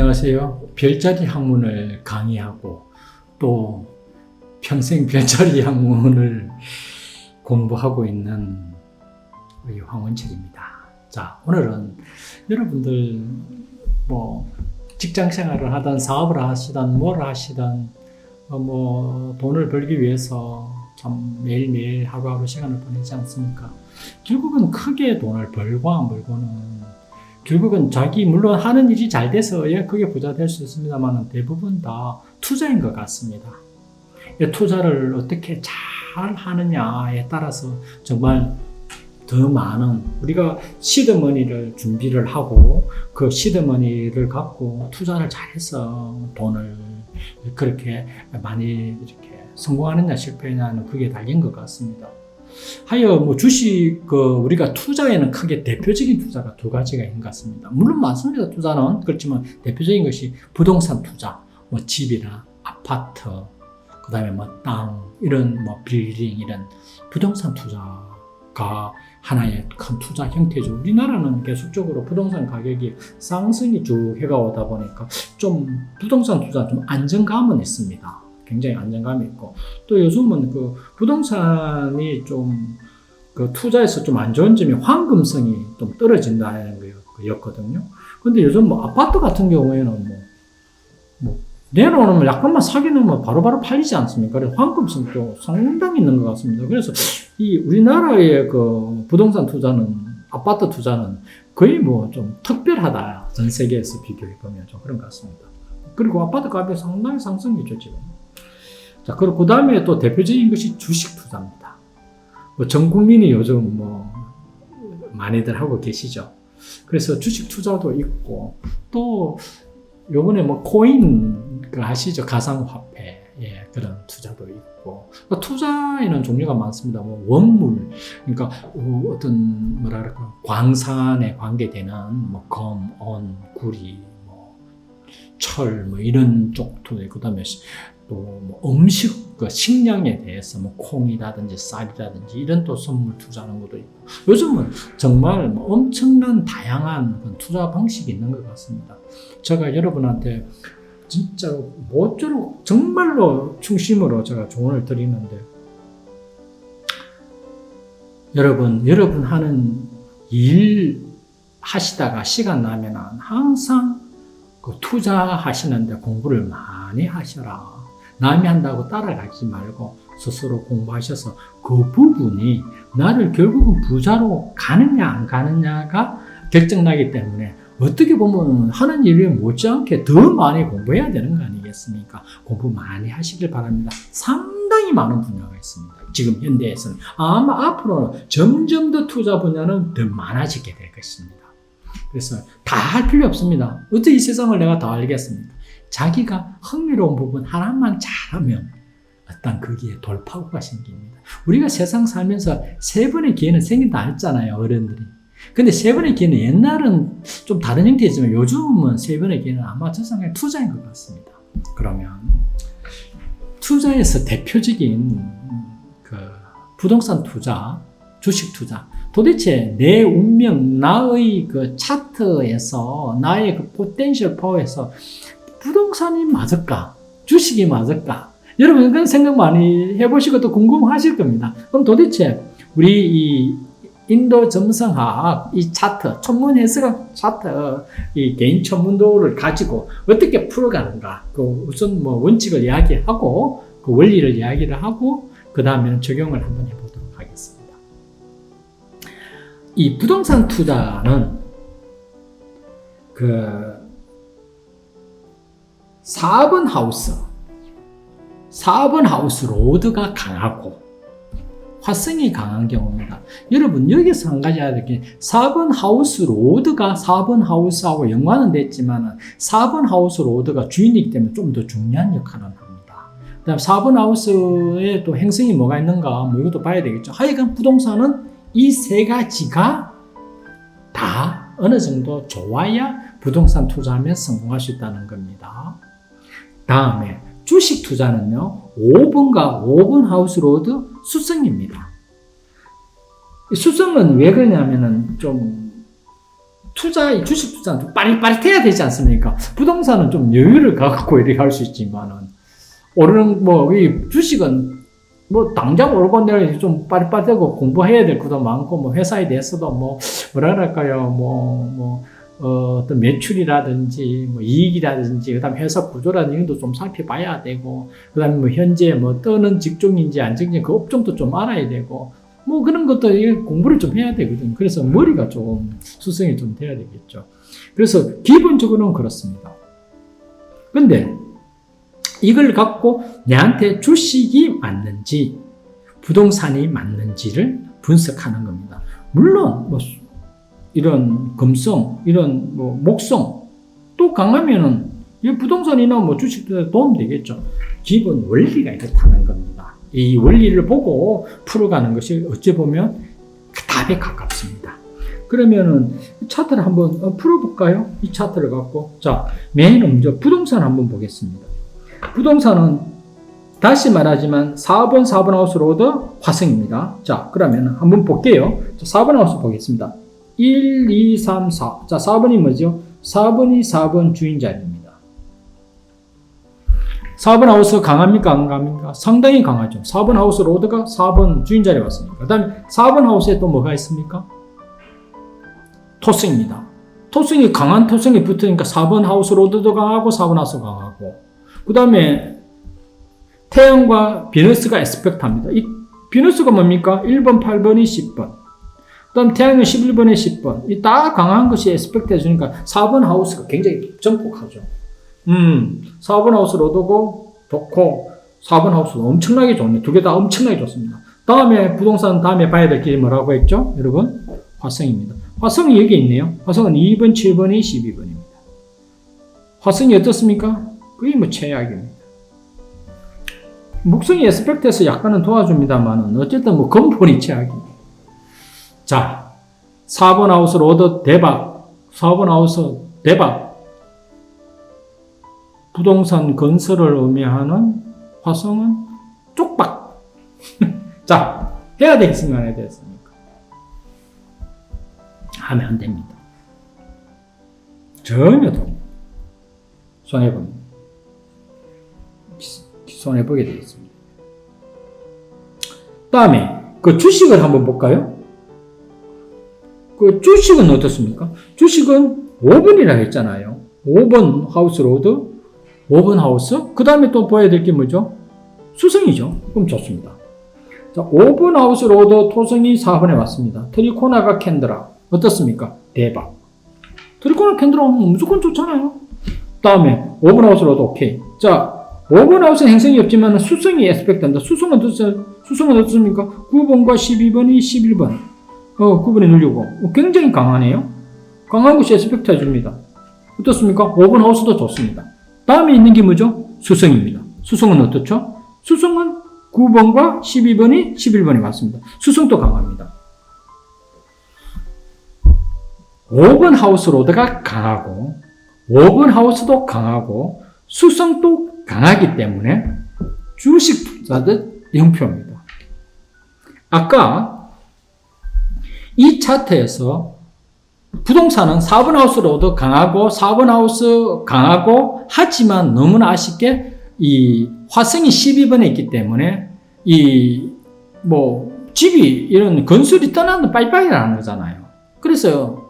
안녕하세요. 별자리 학문을 강의하고 또 평생 별자리 학문을 공부하고 있는 우리 황원철입니다. 자, 오늘은 여러분들 직장 생활을 하든 사업을 하시든 뭘 하시든 돈을 벌기 위해서 참 매일매일 하루하루 시간을 보내지 않습니까? 결국은 크게 돈을 벌고 안 벌고는 결국은 물론 하는 일이 잘 돼서 크게 부자 될 수 있습니다만 대부분 다 투자인 것 같습니다. 투자를 어떻게 잘 하느냐에 따라서 정말 더 많은 우리가 시드머니를 준비를 하고 그 시드머니를 갖고 투자를 잘해서 돈을 그렇게 많이 이렇게 성공하느냐 실패하느냐는 그게 달린 것 같습니다. 하여 주식 우리가 투자에는 크게 대표적인 투자가 두 가지가 있는 것 같습니다. 물론 맞습니다. 투자는 그렇지만 대표적인 것이 부동산 투자, 집이나 아파트, 그다음에 땅 이런 빌딩 이런 부동산 투자가 하나의 큰 투자 형태죠. 우리나라는 계속적으로 부동산 가격이 상승이 쭉 해가오다 보니까 좀 부동산 투자 좀 안정감은 있습니다. 굉장히 안정감이 있고 또 요즘은 부동산이 좀 투자에서 좀 안 좋은 점이 황금성이 좀 떨어진다는 거였거든요. 근데 요즘 아파트 같은 경우에는 내놓으면 약간만 사기 넣으면 바로바로 팔리지 않습니까? 그래서 황금성도 상당히 있는 것 같습니다. 그래서 이 우리나라의 부동산 투자는 아파트 투자는 거의 좀 특별하다. 전 세계에서 비교해 보면 좀 그런 것 같습니다. 그리고 아파트 가격이 상당히 상승이죠 지금. 자, 그리고 그 다음에 또 대표적인 것이 주식 투자입니다. 전 국민이 요즘 많이들 하고 계시죠. 그래서 주식 투자도 있고, 또 요번에 코인 아시죠? 가상화폐. 그런 투자도 있고. 투자에는 종류가 많습니다. 원물, 그러니까 어떤 광산에 관계되는 검, 온, 구리, 철, 이런 쪽도 있고, 그다음에 또 음식, 식량에 대해서 콩이라든지 쌀이라든지 이런 또 선물 투자하는 것도 있고 요즘은 정말 엄청난 다양한 투자 방식이 있는 것 같습니다. 제가 여러분한테 진짜 모쪼록 정말로 중심으로 제가 조언을 드리는데 여러분 하는 일 하시다가 시간 나면 항상 투자하시는데 공부를 많이 하셔라. 남이 한다고 따라가지 말고 스스로 공부하셔서 그 부분이 나를 결국은 부자로 가느냐 안 가느냐가 결정나기 때문에 어떻게 보면 하는 일에 못지않게 더 많이 공부해야 되는 거 아니겠습니까? 공부 많이 하시길 바랍니다. 상당히 많은 분야가 있습니다. 지금 현대에서는 아마 앞으로는 점점 더 투자 분야는 더 많아지게 될 것입니다. 그래서 다 할 필요 없습니다. 어떻게 이 세상을 내가 다 알겠습니까? 자기가 흥미로운 부분 하나만 잘하면 어떤 거기에 돌파구가 생깁니다. 우리가 세상 살면서 3번의 기회는 생긴다 했잖아요, 어른들이. 근데 3번의 기회는 옛날은 좀 다른 형태였지만 요즘은 3번의 기회는 아마 저 세상에 투자인 것 같습니다. 그러면 투자에서 대표적인 부동산 투자, 주식 투자, 도대체 내 운명, 나의 차트에서 나의 포텐셜 파워에서 부동산이 맞을까? 주식이 맞을까? 여러분 그런 생각 많이 해보시고 또 궁금하실 겁니다. 그럼 도대체 우리 이 인도 점성학 이 차트, 천문 해석학 차트, 이 개인 천문도를 가지고 어떻게 풀어가는가? 우선 원칙을 이야기하고 그 원리를 이야기를 하고 그 다음에는 적용을 한번 해보도록 하겠습니다. 이 부동산 투자는 4번 하우스 로드가 강하고 화성이 강한 경우입니다. 여러분 여기서 한 가지 알아야 될 게 4번 하우스 로드가 4번 하우스하고 연관은 됐지만 4번 하우스 로드가 주인이기 때문에 좀 더 중요한 역할을 합니다. 그 다음 4번 하우스에 또 행성이 뭐가 있는가 이것도 봐야 되겠죠. 하여간 부동산은 이 3가지가 다 어느 정도 좋아야 부동산 투자하면 성공할 수 있다는 겁니다. 다음에 주식 투자는요, 5번 하우스 로드 수성입니다. 수성은 왜 그러냐면은 주식 투자는 좀 빠릿빠릿해야 되지 않습니까? 부동산은 좀 여유를 갖고 이렇게 할 수 있지만은, 오르는, 이 주식은 당장 오르고 내려 좀 빠릿빠릿하고 공부해야 될 것도 많고, 회사에 대해서도 뭐라 그럴까요? 어떤 매출이라든지, 이익이라든지, 그 다음에 회사 구조라든지, 이런 것도 좀 살펴봐야 되고, 그 다음에 현재 뜨는 직종인지 안 직종인지 그 업종도 좀 알아야 되고, 그런 것도 공부를 좀 해야 되거든요. 그래서 머리가 좀 수성이 좀 돼야 되겠죠. 그래서 기본적으로는 그렇습니다. 근데 이걸 갖고 내한테 주식이 맞는지, 부동산이 맞는지를 분석하는 겁니다. 물론, 이런 금성, 이런 목성, 또 강하면은, 이 부동산이나 주식도 도움 되겠죠. 기본 원리가 이렇다는 겁니다. 이 원리를 보고 풀어가는 것이 어찌 보면 그 답에 가깝습니다. 그러면은 차트를 한번 풀어볼까요? 이 차트를 갖고. 자, 맨 먼저 부동산 한번 보겠습니다. 부동산은 다시 말하지만 4번 하우스 로드 화성입니다. 자, 그러면 한번 볼게요. 자, 4번 하우스 보겠습니다. 1, 2, 3, 4. 자, 4번이 뭐죠? 4번이 4번 주인 자리입니다. 4번 하우스 강합니까? 안 강합니까? 상당히 강하죠. 4번 하우스 로드가 4번 주인 자리에 왔으니까. 그 다음에 4번 하우스에 또 뭐가 있습니까? 토성입니다. 토성이 강한 토성이 붙으니까 4번 하우스 로드도 강하고 4번 하우스 강하고. 그 다음에 태양과 비너스가 에스펙트합니다. 이 비너스가 뭡니까? 1번, 8번이 10번. 그 다음 태양은 11번에 10번. 이 다 강한 것이 에스펙트 해주니까 4번 하우스가 굉장히 전폭하죠. 4번 하우스 로드고 좋고 4번 하우스도 엄청나게 좋네. 두 개 다 엄청나게 좋습니다. 다음에 부동산 다음에 봐야 될 길이 뭐라고 했죠? 여러분, 화성입니다. 화성이 여기 있네요. 화성은 2번, 7번이 12번입니다. 화성이 어떻습니까? 거의 최악입니다. 목성이 에스펙트에서 약간은 도와줍니다만 어쨌든 근본이 최악입니다. 자, 4번 하우스 로드 대박, 4번 하우스 대박. 부동산 건설을 의미하는 화성은 쪽박. 자, 해야 되겠습니까? 안 해야 되겠습니까? 하면 안 됩니다. 전혀 손해봅니다. 손해보게 되겠습니다. 다음에 그 주식을 한번 볼까요? 그 주식은 어떻습니까? 주식은 5번이라고 했잖아요. 5번 하우스 로드, 5번 하우스, 그 다음에 또 봐야 될 게 뭐죠? 수성이죠. 그럼 좋습니다. 자, 5번 하우스 로드 토성이 4번에 왔습니다. 트리코나가 캔드라. 어떻습니까? 대박. 트리코나 캔드라 무조건 좋잖아요. 다음에 5번 하우스 로드 오케이. 자, 5번 하우스는 행성이 없지만 수성이 에스펙트 한다. 수성은 어떻습니까? 9번과 12번이 11번. 9번에 누르고. 굉장히 강하네요. 강한 것이 에스펙트 해줍니다. 어떻습니까? 5번 하우스도 좋습니다. 다음에 있는 게 뭐죠? 수성입니다. 수성은 어떻죠? 수성은 9번과 12번이 11번이 맞습니다. 수성도 강합니다. 5번 하우스 로드가 강하고 5번 하우스도 강하고 수성도 강하기 때문에 주식 투자도 영표입니다. 아까 이 차트에서 부동산은 4번 하우스 로드 강하고 4번 하우스 강하고 하지만 너무나 아쉽게 이 화성이 12번에 있기 때문에 집이 이런 건설이 떠나는 빠이빠이 나는 거잖아요. 그래서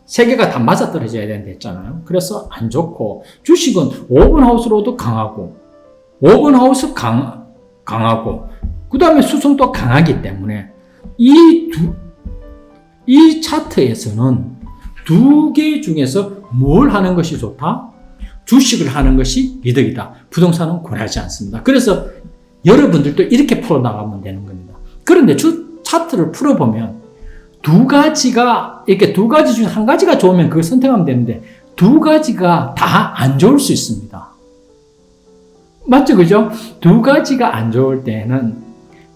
세 개가 다 맞아떨어져야 된다 했잖아요. 그래서 안 좋고 주식은 5번 하우스 로드 강하고 5번 하우스 강하고 그 다음에 수성도 강하기 때문에 이 차트에서는 두 개 중에서 뭘 하는 것이 좋다? 주식을 하는 것이 이득이다. 부동산은 권하지 않습니다. 그래서 여러분들도 이렇게 풀어나가면 되는 겁니다. 그런데 차트를 풀어보면 두 가지 중에 한 가지가 좋으면 그걸 선택하면 되는데 두 가지가 다 안 좋을 수 있습니다. 맞죠? 그죠? 두 가지가 안 좋을 때는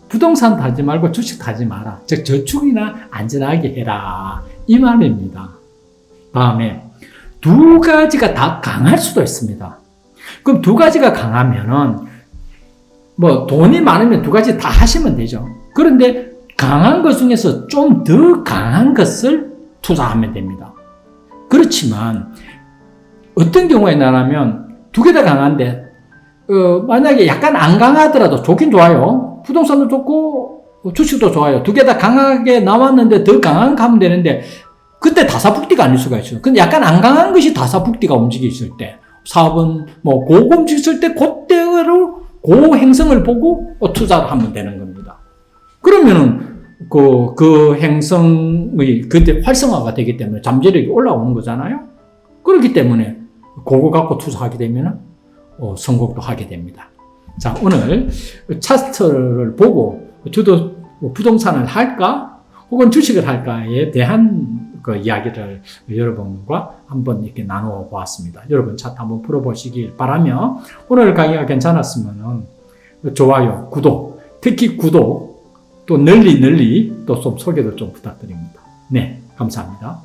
부동산 타지 말고 주식 타지 마라. 즉 저축이나 안전하게 해라. 이 말입니다. 다음에 두 가지가 다 강할 수도 있습니다. 그럼 두 가지가 강하면은 돈이 많으면 두 가지 다 하시면 되죠. 그런데 강한 것 중에서 좀 더 강한 것을 투자하면 됩니다. 그렇지만 어떤 경우에 나라면 두 개 다 강한데 만약에 약간 안 강하더라도 좋긴 좋아요. 부동산도 좋고 주식도 좋아요. 두 개 다 강하게 나왔는데 더 강한 거 하면 되는데 그때 다사북디가 아닐 수가 있어요. 근데 약간 안 강한 것이 다사북디가 움직여 있을 때 사업은 뭐 고금지 있을 때 그때로 고행성을 보고 투자를 하면 되는 겁니다. 그러면은 그 행성의 그때 활성화가 되기 때문에 잠재력이 올라오는 거잖아요. 그렇기 때문에 그거 갖고 투자하게 되면 성공도 하게 됩니다. 자, 오늘 차트를 보고 저도 부동산을 할까 혹은 주식을 할까에 대한 그 이야기를 여러분과 한번 이렇게 나누어 보았습니다. 여러분 차트 한번 풀어보시길 바라며 오늘 강의가 괜찮았으면 좋아요, 구독, 특히 구독 또 널리 또 좀 소개도 좀 부탁드립니다. 네, 감사합니다.